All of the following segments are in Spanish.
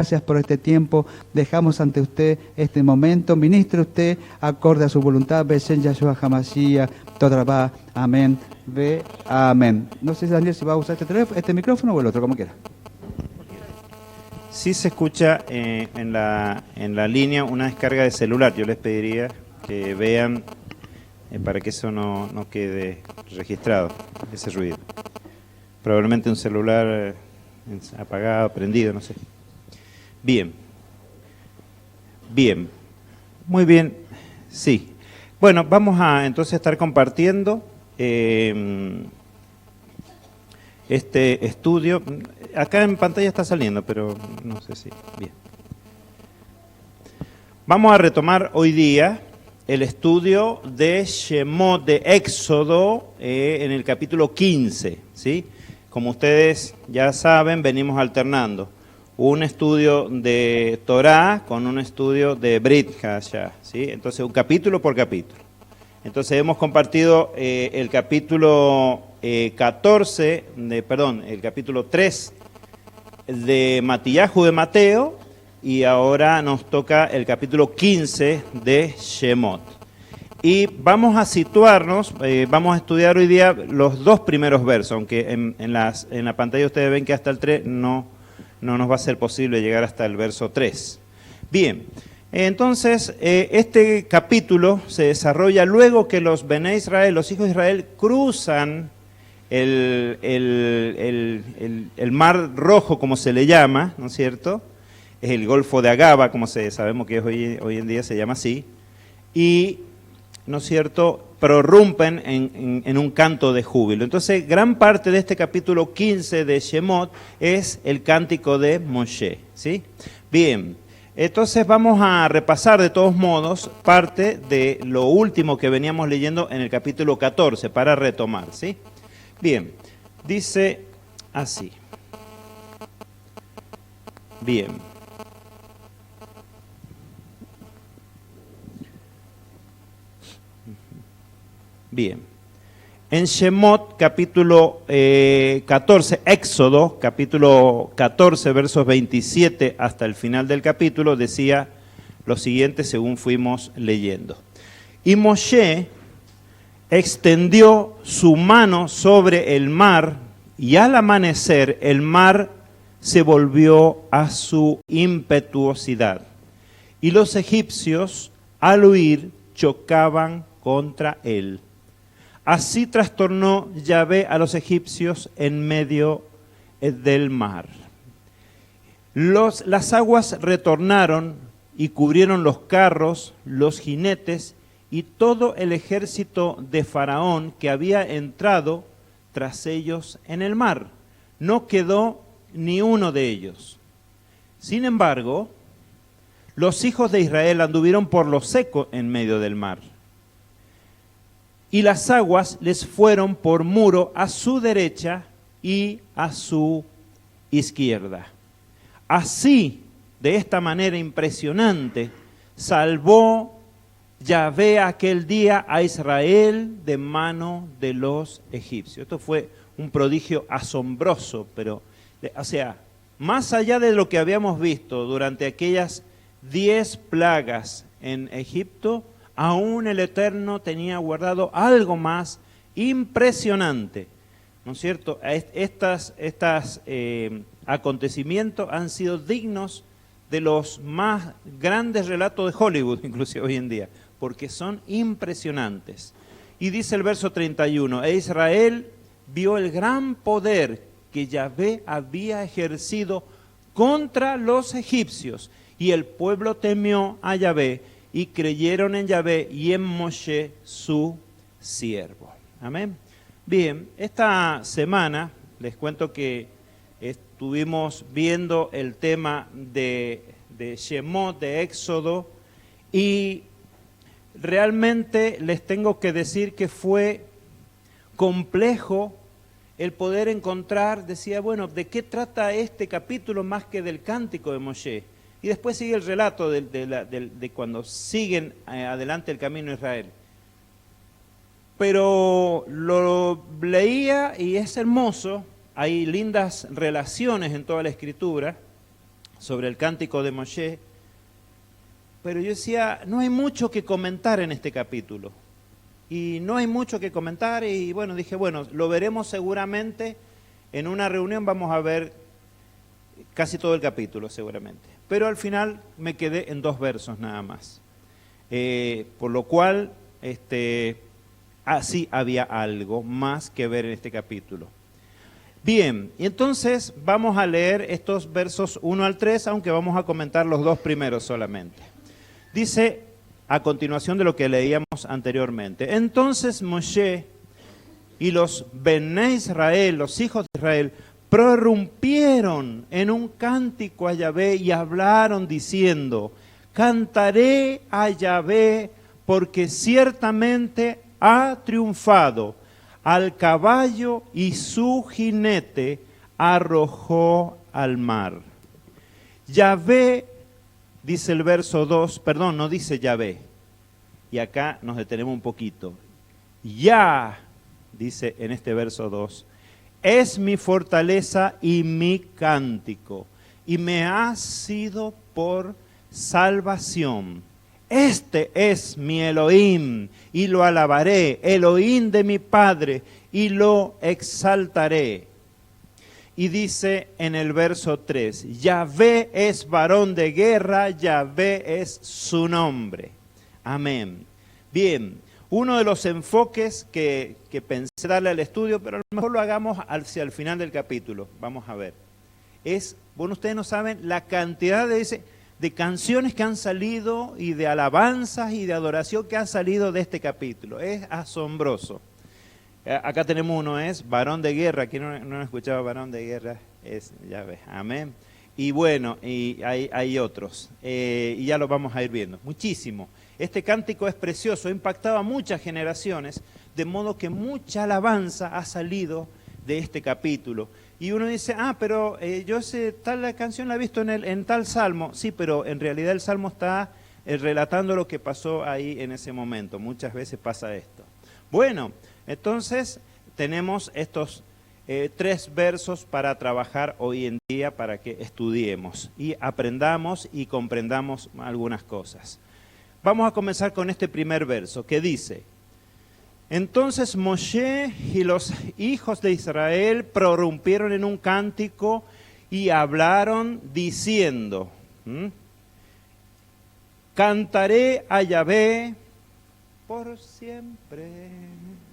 Gracias por este tiempo. Dejamos ante usted este momento. Ministre usted acorde a su voluntad. Besen Yahshua Hamashiach. Toda amén. Ve. Amén. No sé, Daniel, si va a usar este micrófono o el otro, como quiera. Sí se escucha en la línea una descarga de celular. Yo les pediría que vean para que eso no quede registrado, ese ruido. Probablemente un celular apagado, prendido, no sé. Bien. Bien. Muy bien. Sí. Bueno, vamos a entonces estar compartiendo este estudio. Acá en pantalla está saliendo, pero no sé si... Bien. Vamos a retomar hoy día el estudio de Shemot, de Éxodo, en el capítulo 15, ¿sí? Como ustedes ya saben, venimos alternando un estudio de Torá con un estudio de Brit Hadashah, ¿sí? Entonces, un capítulo por capítulo. Entonces, hemos compartido el capítulo 3 de Matillahu de Mateo, y ahora nos toca el capítulo 15 de Shemot. Y vamos a situarnos, vamos a estudiar hoy día los dos primeros versos, aunque en la pantalla ustedes ven que hasta el 3 no nos va a ser posible llegar hasta el verso 3. Bien, entonces este capítulo se desarrolla luego que los Bené Israel, los hijos de Israel, cruzan el Mar Rojo, como se le llama, ¿no es cierto? Es el Golfo de Agaba, como sabemos que hoy en día se llama así, y, ¿no es cierto?, prorrumpen en un canto de júbilo. Entonces, gran parte de este capítulo 15 de Shemot es el cántico de Moshe, ¿sí? Bien, entonces vamos a repasar de todos modos parte de lo último que veníamos leyendo en el capítulo 14 para retomar, ¿sí? Bien, dice así. Bien. Bien. En Shemot, capítulo 14, Éxodo, capítulo 14, versos 27 hasta el final del capítulo, decía lo siguiente según fuimos leyendo. Y Moshe extendió su mano sobre el mar, y al amanecer el mar se volvió a su impetuosidad. Y los egipcios, al huir, chocaban contra él. Así trastornó Yahvé a los egipcios en medio del mar. Las aguas retornaron y cubrieron los carros, los jinetes y todo el ejército de Faraón que había entrado tras ellos en el mar. No quedó ni uno de ellos. Sin embargo, los hijos de Israel anduvieron por lo seco en medio del mar. Y las aguas les fueron por muro a su derecha y a su izquierda. Así, de esta manera impresionante, salvó Yahvé aquel día a Israel de mano de los egipcios. Esto fue un prodigio asombroso, pero, o sea, más allá de lo que habíamos visto durante aquellas 10 plagas en Egipto, aún el Eterno tenía guardado algo más impresionante, ¿no es cierto? Estos acontecimientos han sido dignos de los más grandes relatos de Hollywood, inclusive hoy en día, porque son impresionantes. Y dice el verso 31, e Israel vio el gran poder que Yahvé había ejercido contra los egipcios, y el pueblo temió a Yahvé, y creyeron en Yahvé y en Moshe su siervo. Amén. Bien, esta semana les cuento que estuvimos viendo el tema de Shemot, de Éxodo, y realmente les tengo que decir que fue complejo el poder encontrar, decía, bueno, ¿de qué trata este capítulo más que del cántico de Moshe? Y después sigue el relato de cuando siguen adelante el camino de Israel. Pero lo leía y es hermoso, hay lindas relaciones en toda la Escritura, sobre el cántico de Moshe, pero yo decía, no hay mucho que comentar en este capítulo. Y no hay mucho que comentar y bueno, dije, bueno, lo veremos seguramente en una reunión, vamos a ver casi todo el capítulo seguramente. Pero al final me quedé en 2 versos nada más. Por lo cual, sí había algo más que ver en este capítulo. Bien, y entonces vamos a leer estos versos 1 al 3, aunque vamos a comentar los 2 primeros solamente. Dice, a continuación de lo que leíamos anteriormente, entonces Moshe y los Bené Israel, los hijos de Israel, prorrumpieron en un cántico a Yahvé y hablaron diciendo, cantaré a Yahvé porque ciertamente ha triunfado, al caballo y su jinete arrojó al mar. Yahvé, dice el verso 2, perdón, no dice Yahvé, y acá nos detenemos un poquito. Ya, dice en este verso 2, es mi fortaleza y mi cántico, y me ha sido por salvación. Este es mi Elohim, y lo alabaré, Elohim de mi Padre, y lo exaltaré. Y dice en el verso 3, Yahvé es varón de guerra, Yahvé es su nombre. Amén. Bien, uno de los enfoques que pensé darle al estudio, pero a lo mejor lo hagamos hacia el final del capítulo, vamos a ver, es, bueno, ustedes no saben la cantidad de canciones que han salido y de alabanzas y de adoración que han salido de este capítulo. Es asombroso. Acá tenemos uno, es varón de guerra. ¿Quién no escuchaba varón de guerra? Es, ya ves, amén. Y bueno, y hay otros. Y ya lo vamos a ir viendo. Muchísimo. Este cántico es precioso, ha impactado a muchas generaciones, de modo que mucha alabanza ha salido de este capítulo. Y uno dice, pero yo sé, tal canción la he visto en tal salmo. Sí, pero en realidad el salmo está relatando lo que pasó ahí en ese momento. Muchas veces pasa esto. Bueno, entonces tenemos estos 3 versos para trabajar hoy en día, para que estudiemos y aprendamos y comprendamos algunas cosas. Vamos a comenzar con este primer verso que dice, entonces Moshe y los hijos de Israel prorrumpieron en un cántico y hablaron diciendo, cantaré a Yahvé por siempre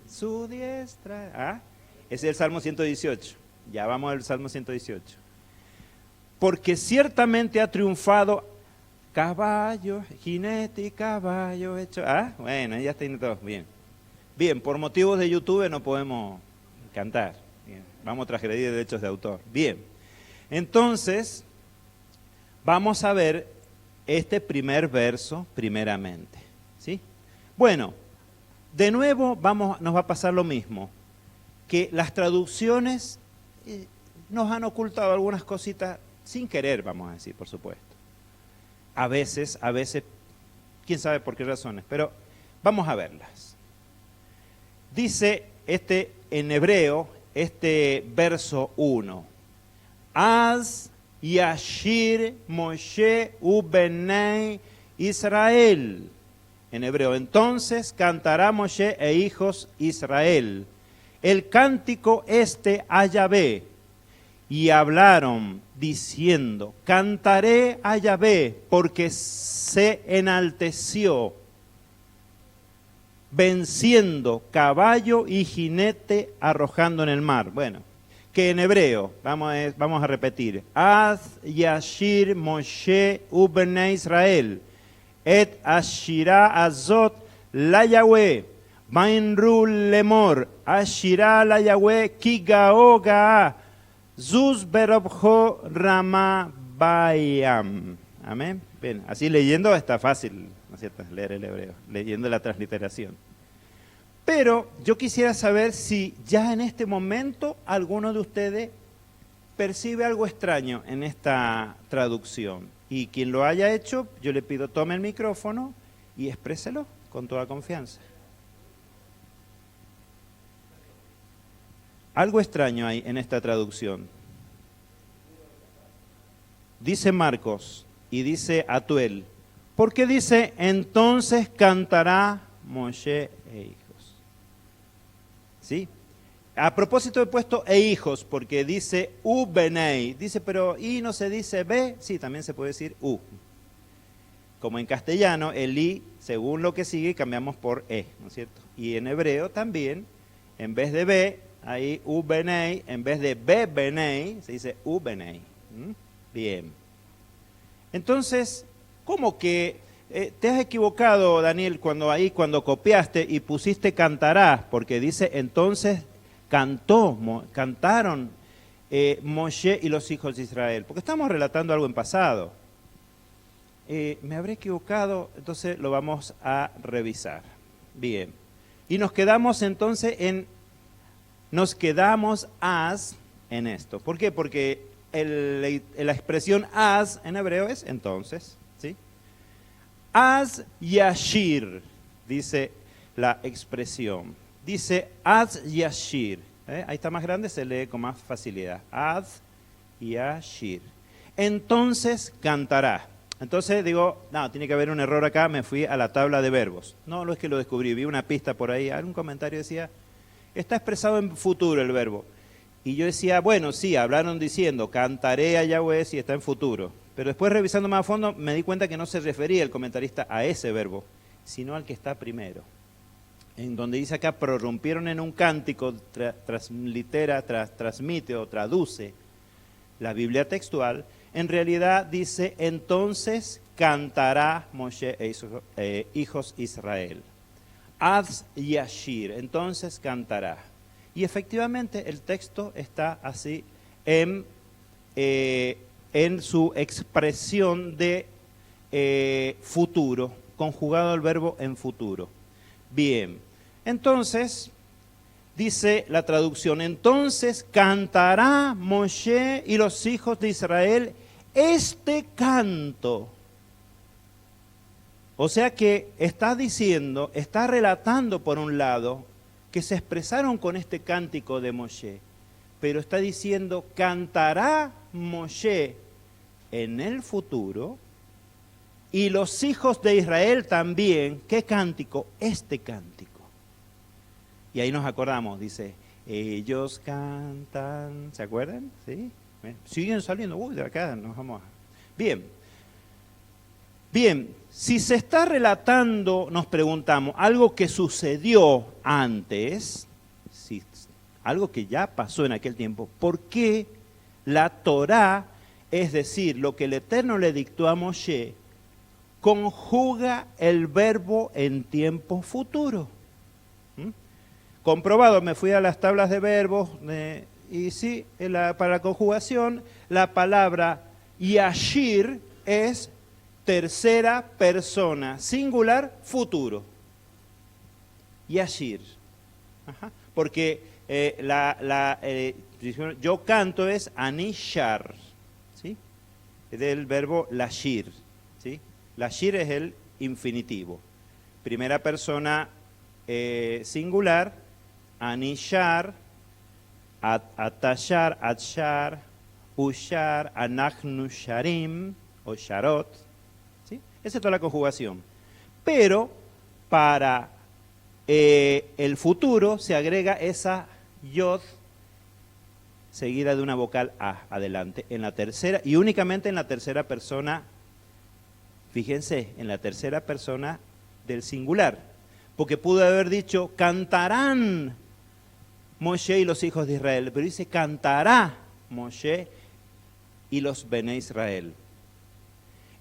su diestra. Es el Salmo 118, ya vamos al Salmo 118. Porque ciertamente ha triunfado caballo, jinete y caballo hecho. Bueno, ya está todo bien. Bien, por motivos de YouTube no podemos cantar. Bien, vamos a transgredir derechos de autor. Bien, entonces vamos a ver este primer verso primeramente. ¿Sí? Bueno, de nuevo nos va a pasar lo mismo, que las traducciones nos han ocultado algunas cositas sin querer, vamos a decir, por supuesto. A veces, quién sabe por qué razones, pero vamos a verlas. Dice en hebreo, verso 1. Az yashir Moshe ubenei Israel. En hebreo, entonces cantará Moshe e hijos Israel. El cántico a Yahvé. Y hablaron diciendo, cantaré a Yahvé porque se enalteció, venciendo caballo y jinete arrojando en el mar. Bueno, que en hebreo, vamos a repetir, Az yashir Moshe ubenei Israel, et ashira azot la Yahweh, mainru lemor, ashira la Yahweh, kigao gaa, Zuz berobjo rama bayam. Amén. Bien, así leyendo está fácil, ¿no es cierto?, leer el hebreo, leyendo la transliteración. Pero yo quisiera saber si ya en este momento alguno de ustedes percibe algo extraño en esta traducción. Y quien lo haya hecho, yo le pido tome el micrófono y expréselo con toda confianza. Algo extraño hay en esta traducción. dice Marcos y dice Atuel, ¿por qué dice entonces cantará Moshe e hijos? ¿Sí? A propósito he puesto e hijos porque dice u benei, dice pero y no se dice be, sí, también se puede decir u. Como en castellano el i, según lo que sigue, cambiamos por e, ¿no es cierto? Y en hebreo también, en vez de be, ahí u benei, en vez de be benei, se dice u benei. Bien. Entonces, ¿cómo que te has equivocado, Daniel, cuando copiaste y pusiste cantarás? Porque dice entonces cantaron Moshe y los hijos de Israel. Porque estamos relatando algo en pasado. Me habré equivocado, entonces lo vamos a revisar. Bien. Y nos quedamos entonces en esto. ¿Por qué? Porque la expresión as en hebreo es entonces, ¿sí? Az yashir, dice la expresión. Dice az yashir. Ahí está más grande, se lee con más facilidad. Az yashir. Entonces cantará. Entonces digo, no, tiene que haber un error acá, me fui a la tabla de verbos. No es que lo descubrí, vi una pista por ahí, algún comentario decía, está expresado en futuro el verbo. Y yo decía, bueno, sí, hablaron diciendo, cantaré a Yahweh si está en futuro. Pero después revisando más a fondo me di cuenta que no se refería el comentarista a ese verbo, sino al que está primero. En donde dice acá, prorrumpieron en un cántico, transmite o traduce la Biblia textual, en realidad dice, entonces cantará Moshe e hijos Israel. Az yashir, entonces cantará. Y efectivamente el texto está así en su expresión de futuro, conjugado el verbo en futuro. Bien, entonces dice la traducción, entonces cantará Moshe y los hijos de Israel este canto. O sea que está diciendo, está relatando por un lado, que se expresaron con este cántico de Moshe, pero está diciendo, cantará Moshe en el futuro, y los hijos de Israel también. ¿Qué cántico? Este cántico. Y ahí nos acordamos, dice, ellos cantan, ¿se acuerdan? ¿Sí? Siguen saliendo, de acá nos vamos a... Bien, si se está relatando, nos preguntamos, algo que sucedió antes, algo que ya pasó en aquel tiempo, ¿por qué la Torá, es decir, lo que el Eterno le dictó a Moshe, conjuga el verbo en tiempo futuro? Comprobado, me fui a las tablas de verbos, y sí, para la conjugación, la palabra yashir es tercera persona, singular, futuro. Yashir. Porque yo canto es anishar, ¿sí? Es del verbo lashir, ¿sí? Lashir es el infinitivo. Primera persona singular, anishar, atashar, atshar, ushar, anachnu sharim o sharot. ¿Sí? Esa es toda la conjugación. Pero para el futuro se agrega esa yod seguida de una vocal a adelante en la tercera y únicamente en la tercera persona. Fíjense, en la tercera persona del singular, porque pudo haber dicho cantarán Moshe y los hijos de Israel, pero dice cantará Moshe y los Bene Israel.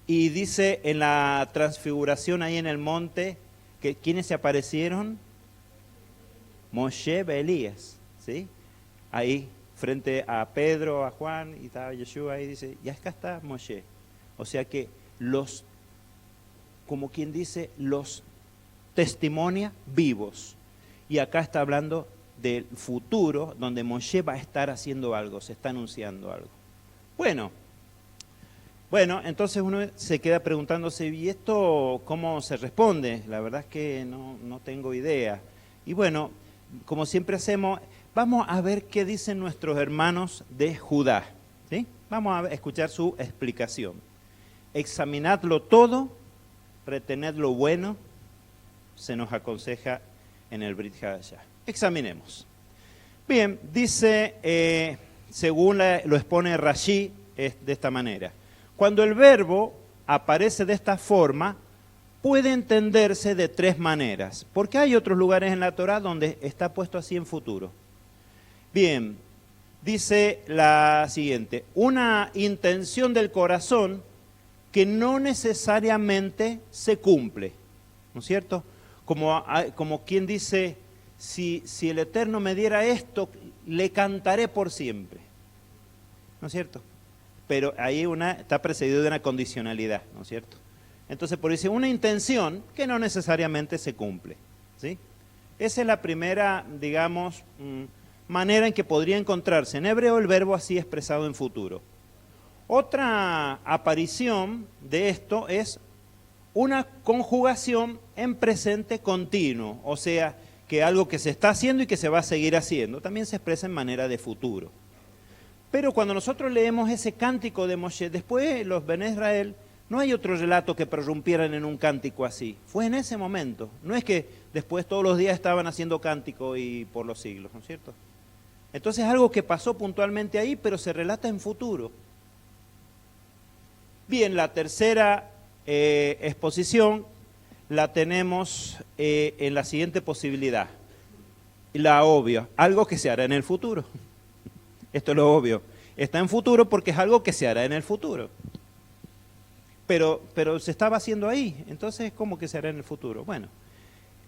Y dice en la transfiguración ahí en el monte, que ¿quiénes se aparecieron? Moshe y Elías, ¿sí? Ahí frente a Pedro, a Juan, y estaba Yeshua ahí, dice, y acá está Moshe. O sea que como quien dice, los testimonia vivos. Y acá está hablando del futuro, donde Moshe va a estar haciendo algo, se está anunciando algo. Bueno, entonces uno se queda preguntándose, ¿y esto cómo se responde? La verdad es que no tengo idea. Y bueno, como siempre hacemos, vamos a ver qué dicen nuestros hermanos de Judá, ¿sí? Vamos a escuchar su explicación. Examinadlo todo, retened lo bueno, se nos aconseja en el Brit Hadashah. Examinemos. Bien, dice, según lo expone Rashi, es de esta manera. Cuando el verbo aparece de esta forma, puede entenderse de tres maneras, porque hay otros lugares en la Torá donde está puesto así en futuro. Bien, dice la siguiente, una intención del corazón que no necesariamente se cumple, ¿no es cierto? Como quien dice, si el Eterno me diera esto, le cantaré por siempre, ¿no es cierto? Pero ahí está precedido de una condicionalidad, ¿no es cierto? Entonces, por eso una intención que no necesariamente se cumple, ¿sí? Esa es la primera, digamos, manera en que podría encontrarse en hebreo el verbo así expresado en futuro. Otra aparición de esto es una conjugación en presente continuo, o sea, que algo que se está haciendo y que se va a seguir haciendo, también se expresa en manera de futuro. Pero cuando nosotros leemos ese cántico de Moshe, después los Bené Israel, no hay otro relato que prorrumpieran en un cántico así. Fue en ese momento. No es que después todos los días estaban haciendo cántico y por los siglos, ¿no es cierto? Entonces es algo que pasó puntualmente ahí, pero se relata en futuro. Bien, la tercera exposición la tenemos en la siguiente posibilidad. La obvia, algo que se hará en el futuro. Esto es lo obvio. Está en futuro porque es algo que se hará en el futuro. Pero se estaba haciendo ahí, entonces ¿cómo que se hará en el futuro? Bueno,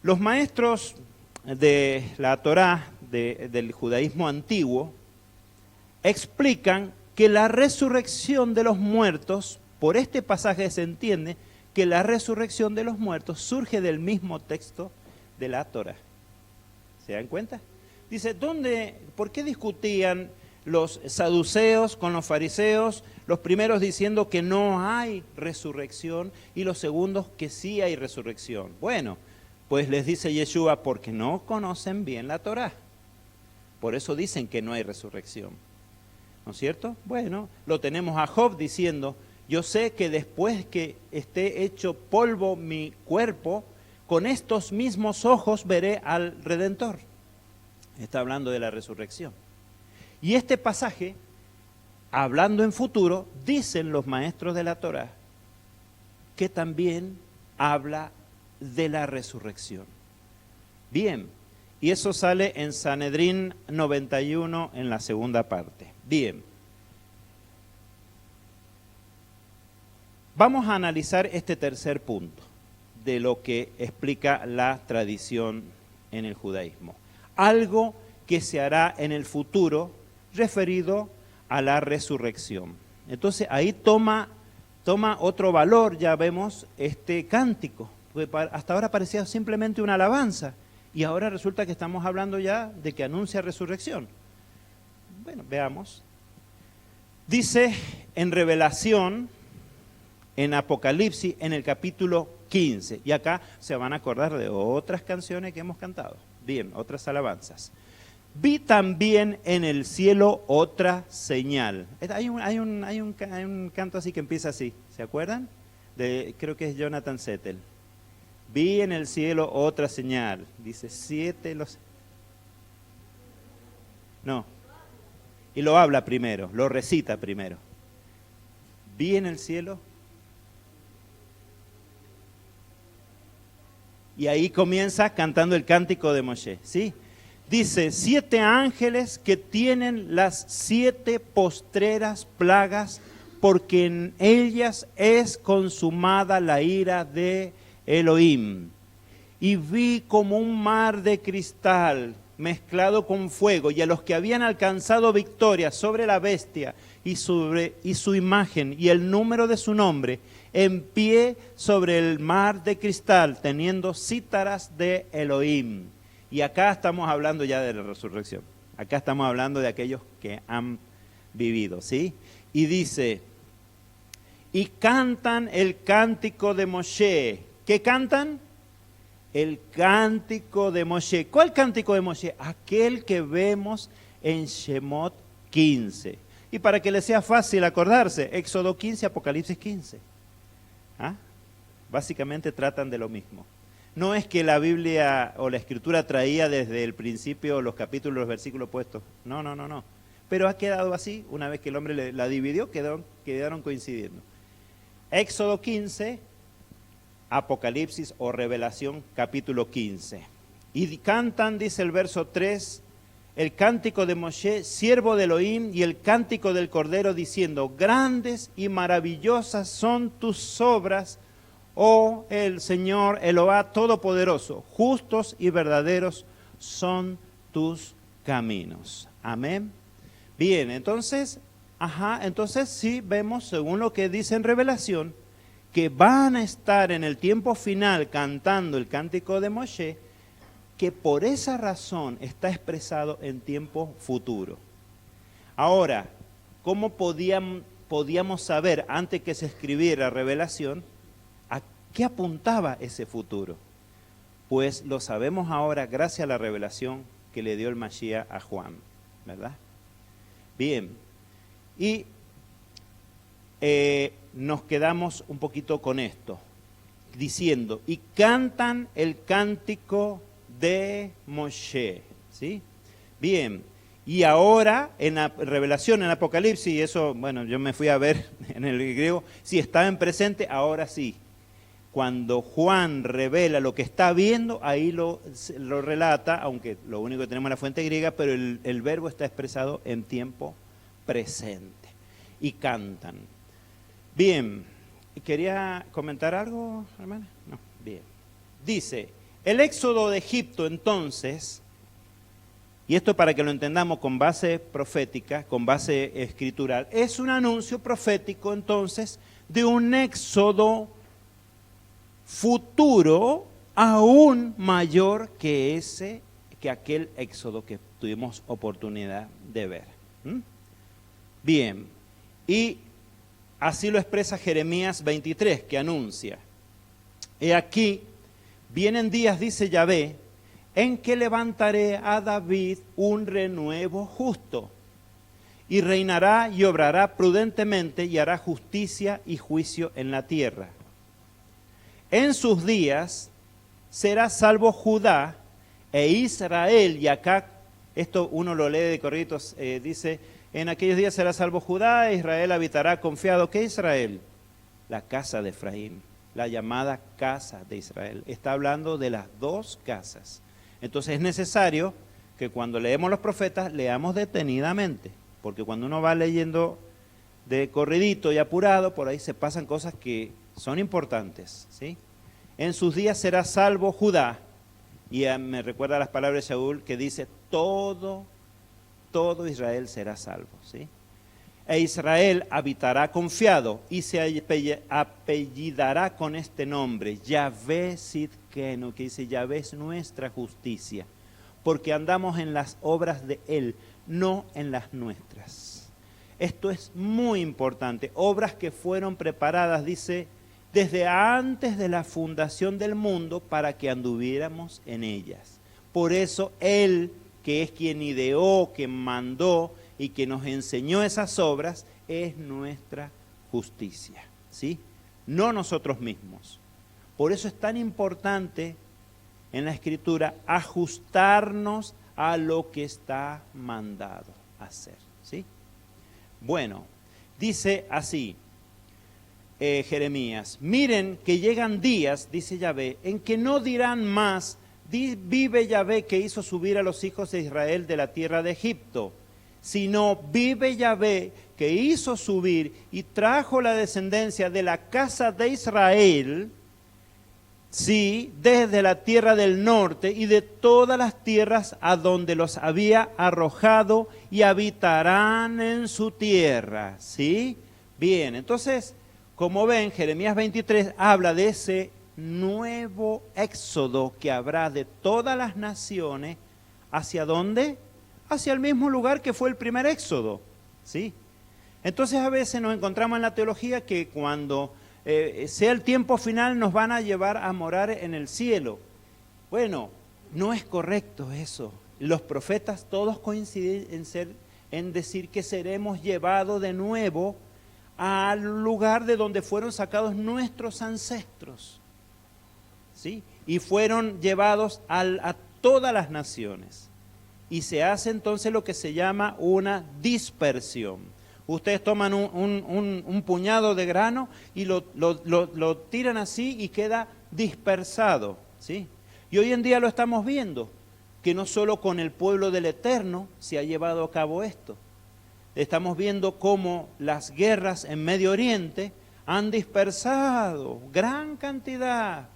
los maestros de la Torá, del judaísmo antiguo, explican que la resurrección de los muertos, por este pasaje se entiende que la resurrección de los muertos surge del mismo texto de la Torá. ¿Se dan cuenta? Dice, ¿por qué discutían los saduceos con los fariseos, los primeros diciendo que no hay resurrección y los segundos que sí hay resurrección? Bueno, pues les dice Yeshua, porque no conocen bien la Torá. Por eso dicen que no hay resurrección. ¿No es cierto? Bueno, lo tenemos a Job diciendo, yo sé que después que esté hecho polvo mi cuerpo, con estos mismos ojos veré al Redentor. Está hablando de la resurrección. Y este pasaje, hablando en futuro, dicen los maestros de la Torá, que también habla de la resurrección. Bien, y eso sale en Sanedrín 91 en la segunda parte. Bien. Vamos a analizar este tercer punto de lo que explica la tradición en el judaísmo. Algo que se hará en el futuro referido a la resurrección. Entonces ahí toma otro valor, ya vemos, este cántico, porque hasta ahora parecía simplemente una alabanza, y ahora resulta que estamos hablando ya de que anuncia resurrección. Bueno, veamos. Dice en Revelación, en Apocalipsis, en el capítulo 15, y acá se van a acordar de otras canciones que hemos cantado, bien, otras alabanzas. Vi también en el cielo otra señal. Hay un canto así que empieza así, ¿se acuerdan? Creo que es Jonathan Settel. Vi en el cielo otra señal. Dice 7 los... No. Y lo habla primero, lo recita primero. Vi en el cielo. Y ahí comienza cantando el cántico de Moshe, ¿sí? Dice, 7 ángeles que tienen las 7 postreras plagas, porque en ellas es consumada la ira de Elohim. Y vi como un mar de cristal mezclado con fuego, y a los que habían alcanzado victoria sobre la bestia y su imagen y el número de su nombre, en pie sobre el mar de cristal, teniendo cítaras de Elohim. Y acá estamos hablando ya de la resurrección. Acá estamos hablando de aquellos que han vivido, ¿sí? Y dice, y cantan el cántico de Moshe. ¿Qué cantan? El cántico de Moshe. ¿Cuál cántico de Moshe? Aquel que vemos en Shemot 15. Y para que les sea fácil acordarse, Éxodo 15, Apocalipsis 15. ¿Ah? Básicamente tratan de lo mismo. No es que la Biblia o la Escritura traía desde el principio los capítulos, los versículos puestos. No. Pero ha quedado así, una vez que el hombre la dividió, quedaron coincidiendo. Éxodo 15, Apocalipsis o Revelación capítulo 15. Y cantan, dice el verso 3, el cántico de Moshe, siervo de Elohim, y el cántico del Cordero, diciendo, grandes y maravillosas son tus obras, oh el Señor Eloá Todopoderoso, justos y verdaderos son tus caminos. Amén. Bien, entonces sí vemos, según lo que dice en Revelación, que van a estar en el tiempo final cantando el cántico de Moshe, que por esa razón está expresado en tiempo futuro. Ahora, ¿cómo podíamos saber antes que se escribiera Revelación a qué apuntaba ese futuro? Pues lo sabemos ahora gracias a la revelación que le dio el Mashiach a Juan, ¿verdad? Bien, y nos quedamos un poquito con esto, diciendo, y cantan el cántico de Moshe, ¿sí? Bien, y ahora en la Revelación, en Apocalipsis, y eso, bueno, yo me fui a ver en el griego, si está en presente, ahora sí. Cuando Juan revela lo que está viendo, ahí lo relata, aunque lo único que tenemos es la fuente griega, pero el verbo está expresado en tiempo presente. Y cantan. Bien, ¿quería comentar algo, hermana? No, bien. Dice, el éxodo de Egipto entonces, y esto para que lo entendamos con base profética, con base escritural, es un anuncio profético entonces de un éxodo futuro aún mayor que aquel éxodo que tuvimos oportunidad de ver. Bien, y así lo expresa Jeremías 23, que anuncia, he aquí, vienen días, dice Yahvé, en que levantaré a David un renuevo justo, y reinará y obrará prudentemente y hará justicia y juicio en la tierra. En sus días será salvo Judá e Israel, y acá, esto uno lo lee de corridos, dice, en aquellos días será salvo Judá e Israel habitará confiado. ¿Qué Israel? La casa de Efraín, la llamada casa de Israel. Está hablando de las dos casas. Entonces es necesario que cuando leemos los profetas, leamos detenidamente, porque cuando uno va leyendo de corridito y apurado, por ahí se pasan cosas que son importantes, ¿sí? En sus días será salvo Judá, y me recuerda las palabras de Shaul que dice, todo Israel será salvo, ¿sí? E Israel habitará confiado y se apellidará con este nombre, Yahvé Sidkenu, que dice, Yahvé es nuestra justicia, porque andamos en las obras de Él, no en las nuestras. Esto es muy importante, obras que fueron preparadas, dice, desde antes de la fundación del mundo para que anduviéramos en ellas. Por eso Él, que es quien ideó, quien mandó y que nos enseñó esas obras, es nuestra justicia, ¿sí? No nosotros mismos. Por eso es tan importante en la Escritura ajustarnos a lo que está mandado hacer, ¿sí? Bueno, dice así, Jeremías, miren que llegan días, dice Yahvé, en que no dirán más, vive Yahvé que hizo subir a los hijos de Israel de la tierra de Egipto, sino vive Yahvé que hizo subir y trajo la descendencia de la casa de Israel, sí, desde la tierra del norte y de todas las tierras a donde los había arrojado, y habitarán en su tierra, ¿sí? Bien, entonces, como ven, Jeremías 23 habla de ese nuevo éxodo que habrá de todas las naciones. ¿Hacia dónde? Hacia el mismo lugar que fue el primer éxodo, ¿sí? Entonces a veces nos encontramos en la teología que cuando sea el tiempo final nos van a llevar a morar en el cielo. Bueno, no es correcto eso. Los profetas todos coinciden en ser en decir que seremos llevados de nuevo al lugar de donde fueron sacados nuestros ancestros, ¿sí? Y fueron llevados a todas las naciones. Y se hace entonces lo que se llama una dispersión. Ustedes toman un puñado de grano y lo tiran así y queda dispersado, ¿sí? Y hoy en día lo estamos viendo, que no solo con el pueblo del Eterno se ha llevado a cabo esto. Estamos viendo cómo las guerras en Medio Oriente han dispersado gran cantidad,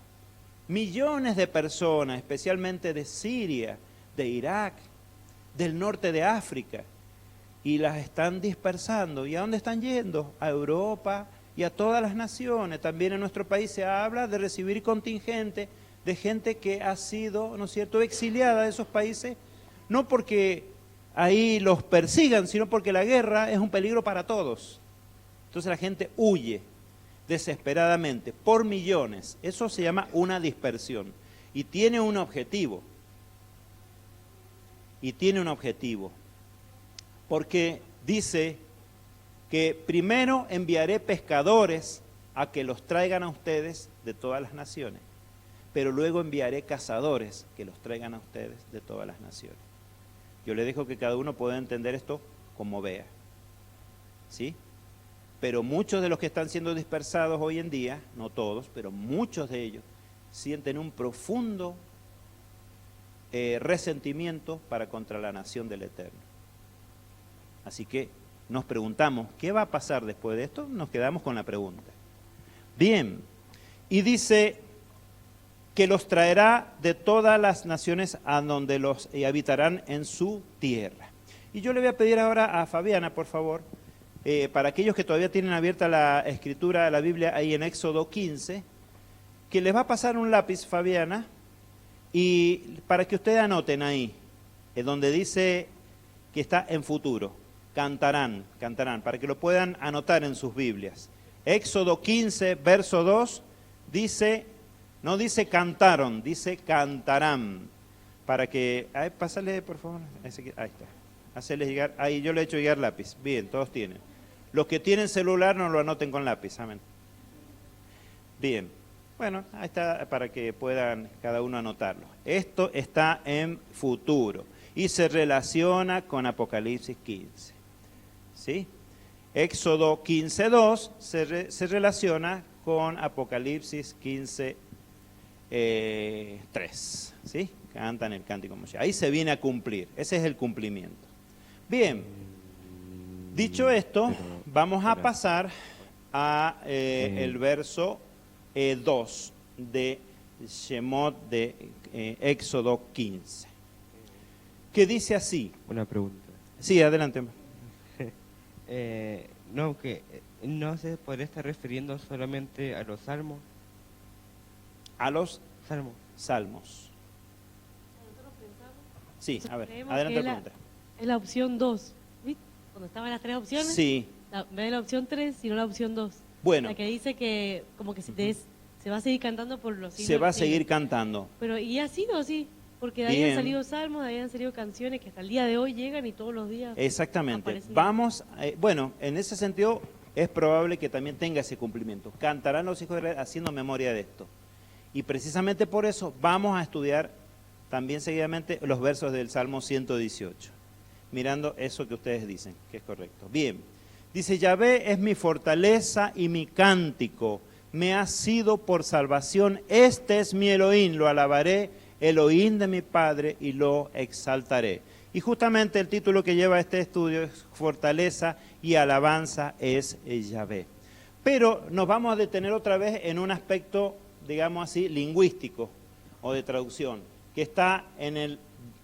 millones de personas, especialmente de Siria, de Irak, del norte de África, y las están dispersando. ¿Y a dónde están yendo? A Europa y a todas las naciones. También en nuestro país se habla de recibir contingente de gente que ha sido, ¿no es cierto?, exiliada de esos países, no porque ahí los persigan, sino porque la guerra es un peligro para todos. Entonces la gente huye desesperadamente, por millones. Eso se llama una dispersión. Y tiene un objetivo. Porque dice que primero enviaré pescadores a que los traigan a ustedes de todas las naciones, pero luego enviaré cazadores que los traigan a ustedes de todas las naciones. Yo le dejo que cada uno pueda entender esto como vea, ¿sí? Pero muchos de los que están siendo dispersados hoy en día, no todos, pero muchos de ellos, sienten un profundo resentimiento para contra la nación del Eterno. Así que nos preguntamos, ¿qué va a pasar después de esto? Nos quedamos con la pregunta. Bien, y dice que los traerá de todas las naciones a donde los habitarán en su tierra. Y yo le voy a pedir ahora a Fabiana, por favor, para aquellos que todavía tienen abierta la escritura de la Biblia ahí en Éxodo 15, que les va a pasar un lápiz, Fabiana, y para que ustedes anoten ahí, donde dice que está en futuro, cantarán, para que lo puedan anotar en sus Biblias. Éxodo 15, verso 2, dice, no dice cantaron, dice cantarán. Para que, pásale por favor, ahí está, hacerles llegar, ahí yo le he hecho llegar lápiz, bien, todos tienen. Los que tienen celular no lo anoten con lápiz, amén. Bien, bueno, ahí está para que puedan cada uno anotarlo. Esto está en futuro y se relaciona con Apocalipsis 15, ¿sí? Éxodo 15:2 se relaciona con Apocalipsis 15:3, ¿sí? Cantan el cántico Moshe. Ahí se viene a cumplir, ese es el cumplimiento. Bien, dicho esto, vamos a pasar a el verso 2 de Shemot de Éxodo 15, que dice así. Una pregunta. Sí, adelante. No se podría estar refiriendo solamente a los salmos. A los salmos. Sí, a ver, Creemos adelante que la pregunta. es la opción 2. ¿Viste? Cuando estaban las tres opciones, Sí, en vez de la opción 3, sino la opción 2. bueno, La que dice que como que se va a seguir cantando por los siglos. se va a de los siglos. seguir cantando. Pero y ha sido así, porque de ahí Bien. han salido salmos, de ahí han salido canciones que hasta el día de hoy llegan y todos los días Exactamente. aparecen. Vamos, bueno, en ese sentido es probable que también tenga ese cumplimiento. Cantarán los hijos de Israel haciendo memoria de esto. Y precisamente por eso vamos a estudiar también seguidamente los versos del Salmo 118, mirando eso que ustedes dicen, que es correcto. Bien, dice, Yahvé es mi fortaleza y mi cántico, me ha sido por salvación, este es mi Elohim, lo alabaré, Elohim de mi Padre, y lo exaltaré. Y justamente el título que lleva este estudio es Fortaleza y Alabanza es Yahvé. Pero nos vamos a detener otra vez en un aspecto, digamos así, lingüístico o de traducción, que está en el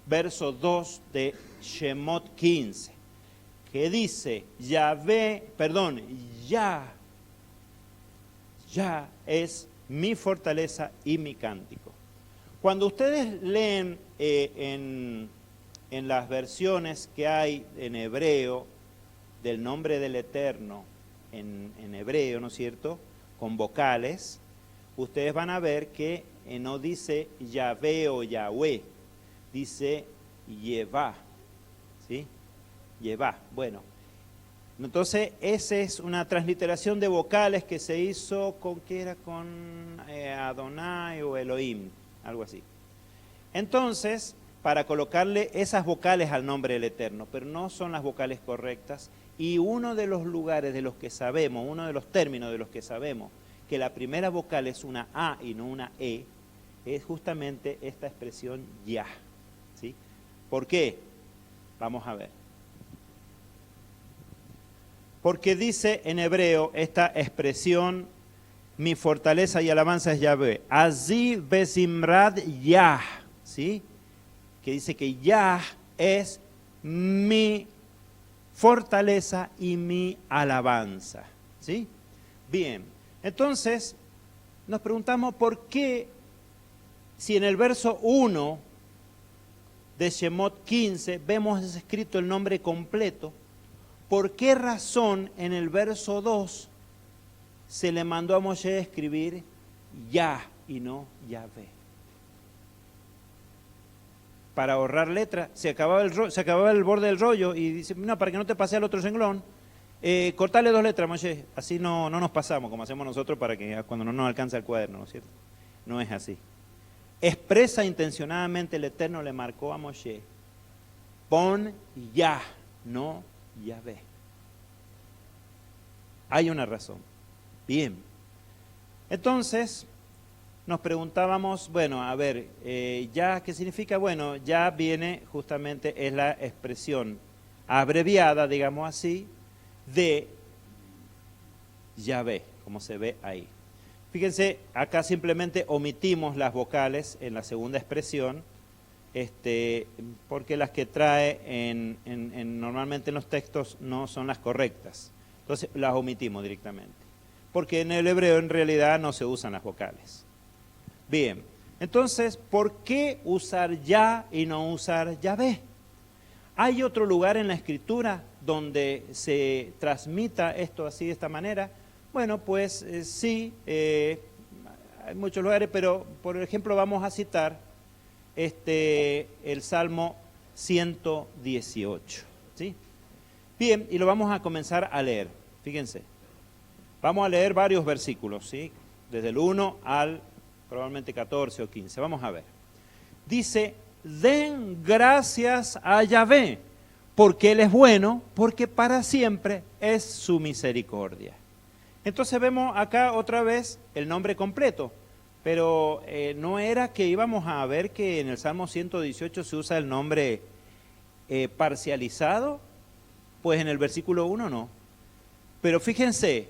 verso 2 de Shemot 15, que dice, Ya es mi fortaleza y mi cántico. Cuando ustedes leen en las versiones que hay en hebreo del nombre del Eterno, en hebreo, ¿no es cierto?, con vocales, ustedes van a ver que no dice Yahvé o Yahweh, dice Yevá, ¿sí? Yevá. Bueno, entonces esa es una transliteración de vocales que se hizo con, ¿qué era? Con Adonai o Elohim, algo así. Entonces, para colocarle esas vocales al nombre del Eterno, pero no son las vocales correctas, y uno de los lugares de los que sabemos, uno de los términos de los que sabemos, que la primera vocal es una A y no una E, es justamente esta expresión Yah, ¿sí? ¿Por qué? Vamos a ver. Porque dice en hebreo esta expresión, mi fortaleza y alabanza es Yahvé, Azí besimrad Yah, ¿sí? Que dice que Yah es mi fortaleza y mi alabanza, ¿sí? Bien, entonces nos preguntamos por qué, si en el verso 1 de Shemot 15 vemos escrito el nombre completo, ¿por qué razón en el verso 2 se le mandó a Moshe escribir Yah y no Yahvé? Para ahorrar letra, se acababa el borde del rollo y dice, no, para que no te pase al otro renglón, cortarle 2 letras, Moshe, así no nos pasamos como hacemos nosotros para que cuando no nos alcanza el cuaderno, ¿no es cierto? No es así. Expresa intencionadamente el Eterno le marcó a Moshe, pon Yah, no Yahvé. Hay una razón. Bien. Entonces, nos preguntábamos, bueno, a ver, ya, ¿qué significa? Bueno, ya viene justamente, es la expresión abreviada, digamos así, de Yahvé, como se ve ahí. Fíjense, acá simplemente omitimos las vocales en la segunda expresión, porque las que trae normalmente en los textos no son las correctas. Entonces las omitimos directamente, porque en el hebreo en realidad no se usan las vocales. Bien, entonces, ¿por qué usar Yah y no usar Yahvé? ¿Hay otro lugar en la Escritura donde se transmita esto así de esta manera? Bueno, pues sí, hay muchos lugares, pero por ejemplo vamos a citar el Salmo 118, ¿sí? Bien, y lo vamos a comenzar a leer, fíjense. Vamos a leer varios versículos, ¿sí? Desde el 1 al probablemente 14 o 15. Vamos a ver. Dice, den gracias a Yahvé, porque Él es bueno, porque para siempre es su misericordia. Entonces vemos acá otra vez el nombre completo, pero no era que íbamos a ver que en el Salmo 118 se usa el nombre parcializado, pues en el versículo 1 no. Pero fíjense,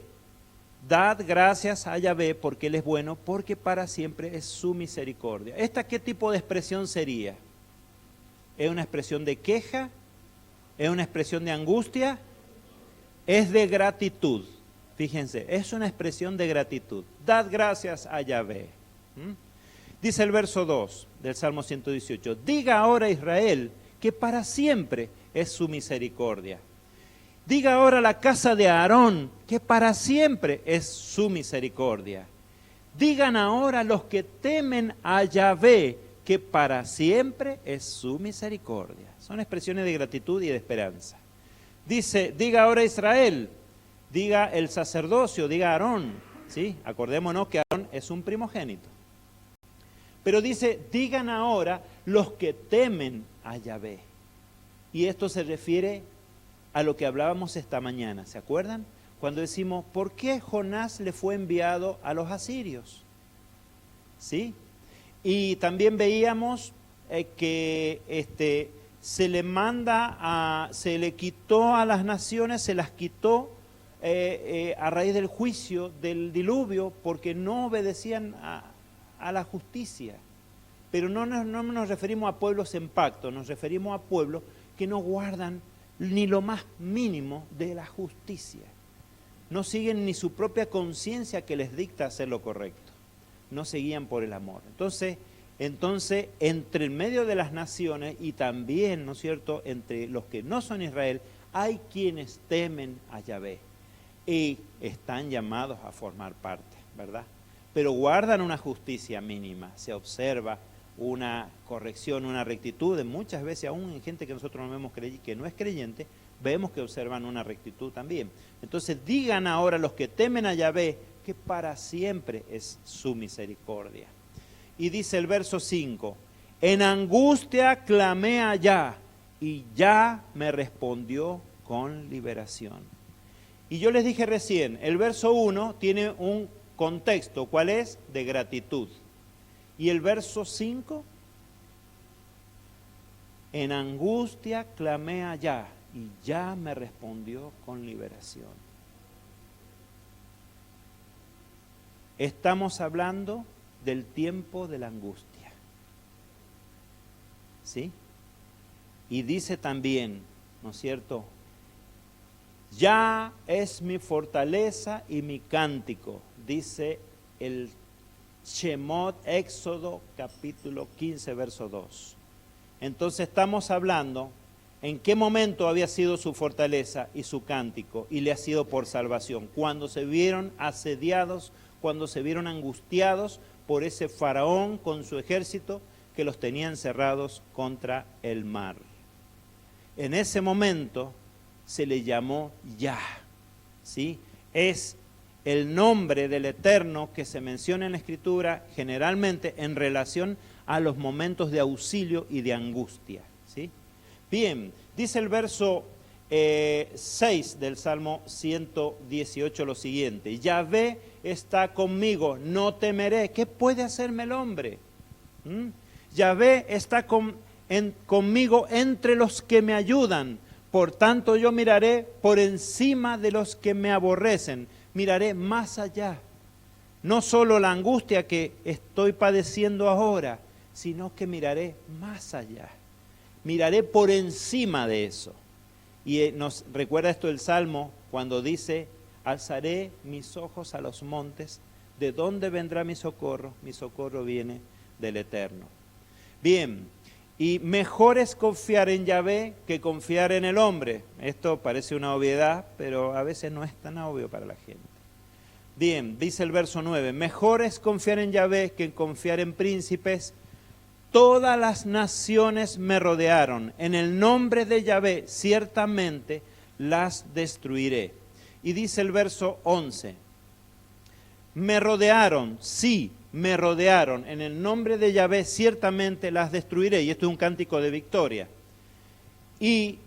dad gracias a Yahvé porque Él es bueno, porque para siempre es su misericordia. ¿Esta qué tipo de expresión sería? ¿Es una expresión de queja? ¿Es una expresión de angustia? Es de gratitud. Fíjense, es una expresión de gratitud. Dad gracias a Yahvé. Dice el verso 2 del Salmo 118, diga ahora Israel que para siempre es su misericordia. Diga ahora la casa de Aarón que para siempre es su misericordia. Digan ahora los que temen a Yahvé que para siempre es su misericordia. Son expresiones de gratitud y de esperanza. Dice, diga ahora Israel, diga el sacerdocio, diga Aarón, ¿sí? Acordémonos que Aarón es un primogénito. Pero dice, digan ahora los que temen a Yahvé. Y esto se refiere a lo que hablábamos esta mañana, ¿se acuerdan? Cuando decimos, ¿por qué Jonás le fue enviado a los asirios? ¿Sí? Y también veíamos que se le quitó a las naciones, se las quitó a raíz del juicio del diluvio, porque no obedecían a la justicia. Pero no nos referimos a pueblos en pacto, nos referimos a pueblos que no guardan ni lo más mínimo de la justicia. No siguen ni su propia conciencia que les dicta hacer lo correcto. No se guían por el amor. Entonces, entre el medio de las naciones y también, ¿no es cierto?, entre los que no son Israel, hay quienes temen a Yahvé y están llamados a formar parte, ¿verdad? Pero guardan una justicia mínima, se observa una corrección, una rectitud, muchas veces aún en gente que nosotros no vemos que no es creyente, vemos que observan una rectitud también. Entonces digan ahora los que temen a Yahvé que para siempre es su misericordia. Y dice el verso 5, en angustia clamé a Yah y Yah me respondió con liberación. Y yo les dije recién, el verso 1 tiene un contexto, ¿cuál es? De gratitud. Y el verso 5, en angustia clamé a Yah y Yah me respondió con liberación. Estamos hablando del tiempo de la angustia. ¿Sí? Y dice también, ¿no es cierto? Yah es mi fortaleza y mi cántico, dice el Shemot, Éxodo capítulo 15, verso 2. Entonces estamos hablando en qué momento había sido su fortaleza y su cántico y le ha sido por salvación. Cuando se vieron asediados, cuando se vieron angustiados por ese faraón con su ejército que los tenía encerrados contra el mar. En ese momento se le llamó Yah, ¿sí? Es el nombre del Eterno que se menciona en la Escritura generalmente en relación a los momentos de auxilio y de angustia, ¿sí? Bien, dice el verso 6 del Salmo 118 lo siguiente, Yahvé está conmigo, no temeré. ¿Qué puede hacerme el hombre? Yahvé está conmigo entre los que me ayudan. Por tanto yo miraré por encima de los que me aborrecen, miraré más allá. No solo la angustia que estoy padeciendo ahora, sino que miraré más allá. Miraré por encima de eso. Y nos recuerda esto el Salmo cuando dice, alzaré mis ojos a los montes, ¿de dónde vendrá mi socorro? Mi socorro viene del Eterno. Bien. Y mejor es confiar en Yahvé que confiar en el hombre. Esto parece una obviedad, pero a veces no es tan obvio para la gente. Bien, dice el verso 9, mejor es confiar en Yahvé que confiar en príncipes. Todas las naciones me rodearon. En el nombre de Yahvé ciertamente las destruiré. Y dice el verso 11, me rodearon, sí, me rodearon, en el nombre de Yahvé ciertamente las destruiré. Y esto es un cántico de victoria. Y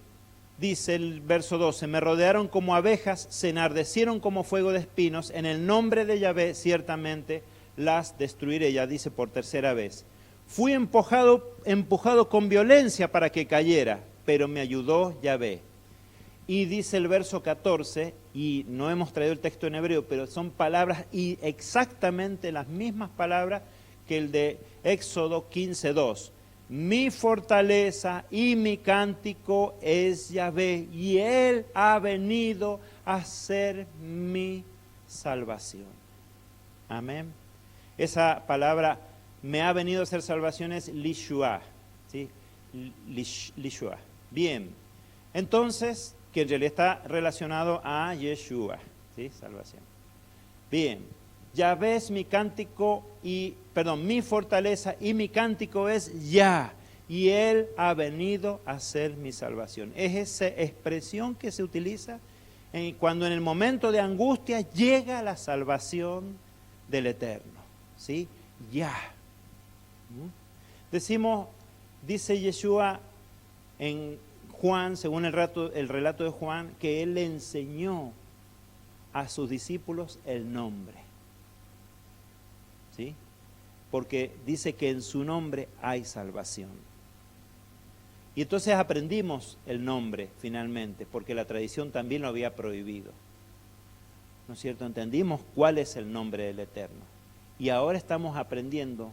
dice el verso 12, me rodearon como abejas, se enardecieron como fuego de espinos, en el nombre de Yahvé ciertamente las destruiré. Ya dice por tercera vez. Fui empujado con violencia para que cayera, pero me ayudó Yahvé. Y dice el verso 14, y no hemos traído el texto en hebreo, pero son palabras y exactamente las mismas palabras que el de Éxodo 15:2. Mi fortaleza y mi cántico es Yahvé, y Él ha venido a ser mi salvación. Amén. Esa palabra, me ha venido a ser salvación, es Lishua, ¿sí? Lishua. Bien, entonces, que en realidad está relacionado a Yeshua, ¿sí? Salvación. Bien, Yahvé es mi cántico mi fortaleza y mi cántico es Yah, y Él ha venido a ser mi salvación. Es esa expresión que se utiliza cuando en el momento de angustia llega la salvación del Eterno, ¿sí? Yah. Decimos, dice Yeshua en Juan, según el relato de Juan, que Él le enseñó a sus discípulos el nombre. ¿Sí? Porque dice que en su nombre hay salvación. Y entonces aprendimos el nombre finalmente, porque la tradición también lo había prohibido. ¿No es cierto? Entendimos cuál es el nombre del Eterno. Y ahora estamos aprendiendo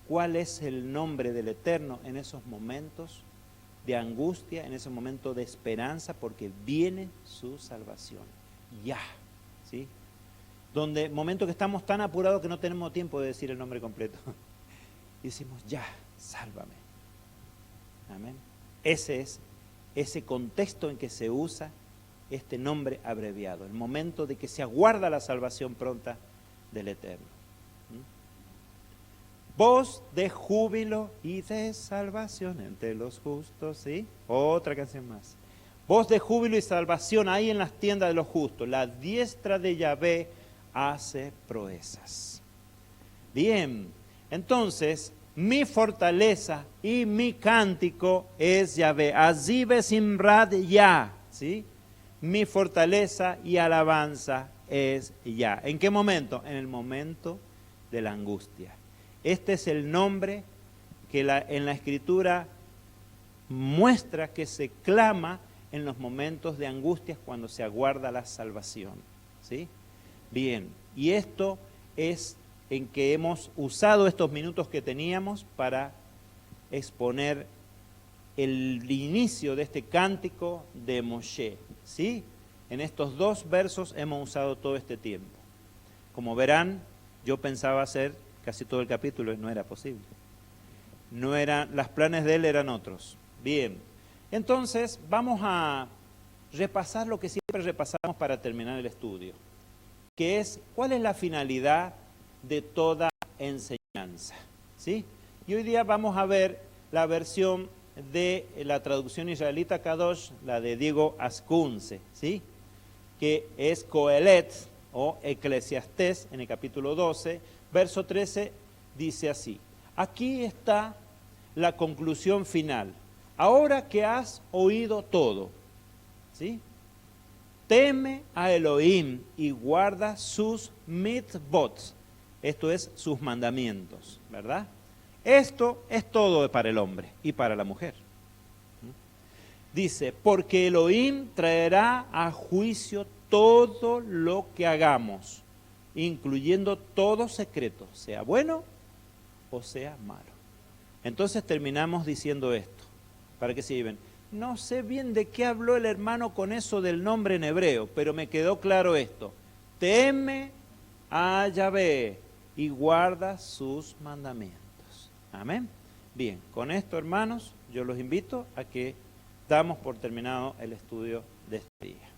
cuál es el nombre del Eterno en esos momentos de angustia, en ese momento de esperanza, porque viene su salvación. Yah, ¿sí? Donde, momento que estamos tan apurados que no tenemos tiempo de decir el nombre completo. Y decimos, Yah, sálvame. Amén. Ese es ese contexto en que se usa este nombre abreviado, el momento de que se aguarda la salvación pronta del Eterno. Voz de júbilo y de salvación entre los justos, ¿sí? Otra canción más. Voz de júbilo y salvación hay en las tiendas de los justos. La diestra de Yahvé hace proezas. Bien, entonces, mi fortaleza y mi cántico es Yahvé. Azibe simrad Yah, ¿sí? Mi fortaleza y alabanza es Yah. ¿En qué momento? En el momento de la angustia. Este es el nombre que en la Escritura muestra que se clama en los momentos de angustia cuando se aguarda la salvación, ¿sí? Bien, y esto es en que hemos usado estos minutos que teníamos para exponer el inicio de este cántico de Moshe, ¿sí? En estos 2 versos hemos usado todo este tiempo. Como verán, yo pensaba hacer casi todo el capítulo y no era posible. Los planes de él eran otros. Bien, entonces vamos a repasar lo que siempre repasamos para terminar el estudio, que es cuál es la finalidad de toda enseñanza, ¿sí? Y hoy día vamos a ver la versión de la traducción israelita Kadosh, la de Diego Ascunce, ¿sí? Que es Coelet o Eclesiastés en el capítulo 12, verso 13, dice así: aquí está la conclusión final. Ahora que has oído todo, ¿sí? Teme a Elohim y guarda sus mitzvot, esto es, sus mandamientos, ¿verdad? Esto es todo para el hombre y para la mujer. Dice, porque Elohim traerá a juicio todo lo que hagamos, incluyendo todo secreto, sea bueno o sea malo. Entonces terminamos diciendo esto, para que se lleven. No sé bien de qué habló el hermano con eso del nombre en hebreo, pero me quedó claro esto. Teme a Yahvé y guarda sus mandamientos. Amén. Bien, con esto, hermanos, yo los invito a que damos por terminado el estudio de este día.